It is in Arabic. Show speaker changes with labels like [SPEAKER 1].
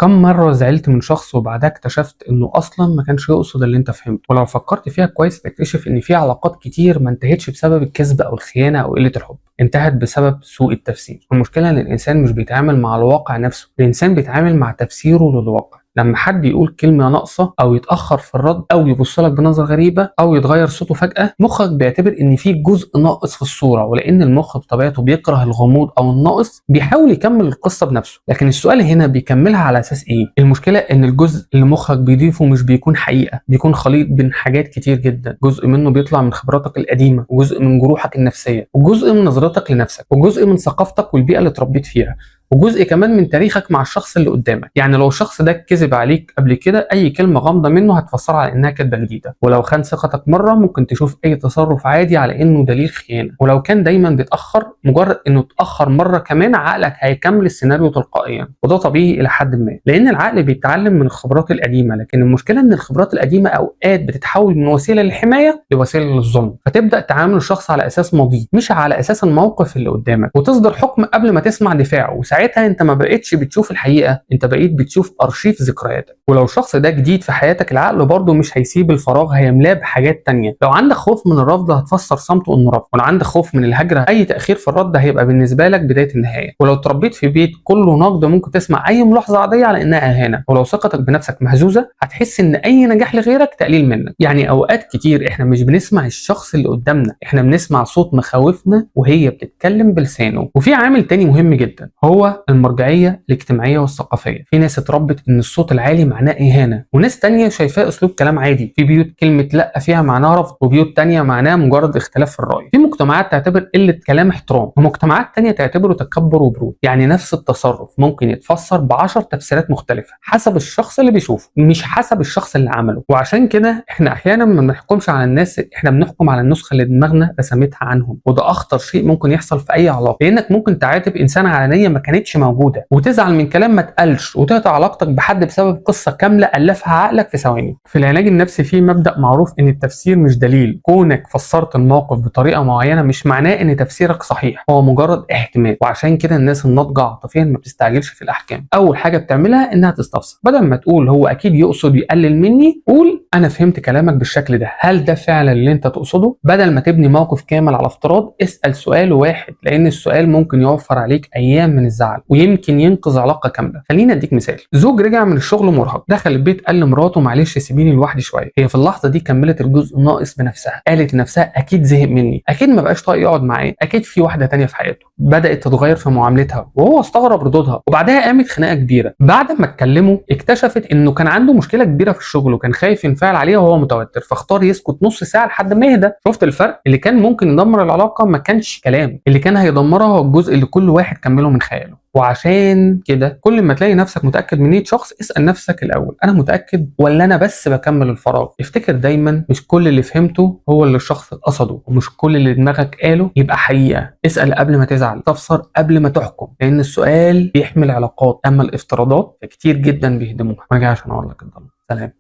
[SPEAKER 1] كم مرة زعلت من شخص وبعدها اكتشفت انه اصلا ما كانش يقصد اللي انت فهمته، ولو فكرت فيها كويس تكتشف ان في علاقات كتير ما انتهتش بسبب الكذب او الخيانة او قلة الحب، انتهت بسبب سوء التفسير. المشكلة ان الانسان مش بيتعامل مع الواقع نفسه، الانسان بيتعامل مع تفسيره للواقع. لما حد يقول كلمة ناقصة أو يتأخر في الرد أو يبصلك بنظرة غريبة أو يتغير صوته فجأة، مخك بيعتبر إن في جزء ناقص في الصورة، ولأن المخ بطبيعته بيكره الغموض أو الناقص بيحاول يكمل القصة بنفسه. لكن السؤال هنا بيكملها على أساس إيه؟ المشكلة إن الجزء اللي مخك بيضيفه مش بيكون حقيقة، بيكون خليط بين حاجات كتير جدا. جزء منه بيطلع من خبراتك القديمة، وجزء من جروحك النفسية، وجزء من نظرتك لنفسك، وجزء من ثقافتك والبيئة اللي اتربيت فيها، وجزء كمان من تاريخك مع الشخص اللي قدامك. يعني لو الشخص ده كذب عليك قبل كده، اي كلمه غامضه منه هتفسرها على انها كذبه جديده. ولو خان ثقتك مره، ممكن تشوف اي تصرف عادي على انه دليل خيانه. ولو كان دايما بيتاخر، مجرد انه اتاخر مره كمان عقلك هيكمل السيناريو تلقائيا. وده طبيعي الى حد ما، لان العقل بيتعلم من الخبرات القديمه. لكن المشكله ان الخبرات القديمه اوقات بتتحول من وسيله للحمايه لوسيله للظلم، فتبدا تعامل الشخص على اساس ماضي مش على اساس الموقف اللي قدامك، وتصدر حكم قبل ما تسمع دفاعه. ساعتها انت ما بقيتش بتشوف الحقيقه، انت بقيت بتشوف ارشيف ذكرياتك. ولو الشخص ده جديد في حياتك، العقل برضه مش هيسيب الفراغ، هيملاه بحاجات تانية. لو عندك خوف من الرفض، هتفسر صمته انه رفض. ولو عندك خوف من الهجره، اي تاخير في الرد هيبقى بالنسبه لك بدايه النهايه. ولو اتربيت في بيت كله نقد، ممكن تسمع اي ملاحظه عاديه على انها اهانه. ولو ثقتك بنفسك مهزوزه، هتحس ان اي نجاح لغيرك تقليل منك. يعني اوقات كتير احنا مش بنسمع الشخص اللي قدامنا، احنا بنسمع صوت مخاوفنا وهي بتتكلم بلسانه. وفي عامل تاني مهم جدا، هو المرجعيه الاجتماعيه والثقافيه. في ناس اتربت ان الصوت العالي معناه اهانه، وناس تانية شايفاه اسلوب كلام عادي. في بيوت كلمه لا فيها معناها رفض، وبيوت تانية معناها مجرد اختلاف في الراي. في مجتمعات تعتبر قله كلام احترام، ومجتمعات تانية تعتبره تكبر وبرود. يعني نفس التصرف ممكن يتفسر ب10 تفسيرات مختلفه حسب الشخص اللي بيشوفه، مش حسب الشخص اللي عمله. وعشان كده احنا احيانا ما بنحكمش على الناس، احنا بنحكم على النسخه اللي دماغنا رسمتها عنهم. وده اخطر شيء ممكن يحصل في اي علاقه، لانك ممكن تعاتب انسان على نيه ما كانتش موجوده، وتزعل من كلام ما اتقالش، وتقطع علاقتك بحد بسبب قصه كامله الفها عقلك في ثواني. في العلاج النفسي في مبدا معروف ان التفسير مش دليل. كونك فسرت الموقف بطريقه معينه مش معناه ان تفسيرك صحيح، هو مجرد احتمال. وعشان كده الناس الناضجه عاطفيا ما بتستعجلش في الاحكام. اول حاجه بتعملها انها تستفسر. بدل ما تقول هو اكيد يقصد يقلل مني، قول انا فهمت كلامك بالشكل ده، هل ده فعلا اللي انت تقصده؟ بدل ما تبني موقف كامل على افتراض، اسال سؤال واحد، لان السؤال ممكن يوفر عليك ايام من الزعل، ويمكن ينقذ علاقه كامله. خليني اديك مثال. زوج رجع من الشغل مرهق، دخل البيت قال لمراته معلش سيبيني لوحدي شويه. هي في اللحظه دي كملت الجزء الناقص بنفسها، قالت لنفسها اكيد زهق مني، اكيد ما بقاش طايق يقعد معايا، اكيد في واحده تانية في حياته. بدات تتغير في معاملتها، وهو استغرب ردودها. وبعدها قامت خناقه كبيره. بعد ما اتكلموا اكتشفت انه كان عنده مشكله كبيره في الشغل، وكان خايف ينفعل عليها وهو متوتر، فاختار يسكت نص ساعه لحد ما يهدى. شفت الفرق؟ اللي كان ممكن يدمر العلاقه ما كانش كلام، اللي كان هيدمرها هو الجزء اللي كل واحد كمله من خياله. وعشان كده كل ما تلاقي نفسك متاكد من نيه شخص، اسال نفسك الاول، انا متاكد ولا انا بس بكمل الفراغ؟ افتكر دايما مش كل اللي فهمته هو اللي الشخص قصده، ومش كل اللي دماغك قاله يبقى حقيقه. اسال قبل ما تزعل، استفسر قبل ما تحكم، لان السؤال بيحمي العلاقات، اما الافتراضات فكتير جدا بيهدموها. ما جاي عشان اقول لك الضلمه. سلام.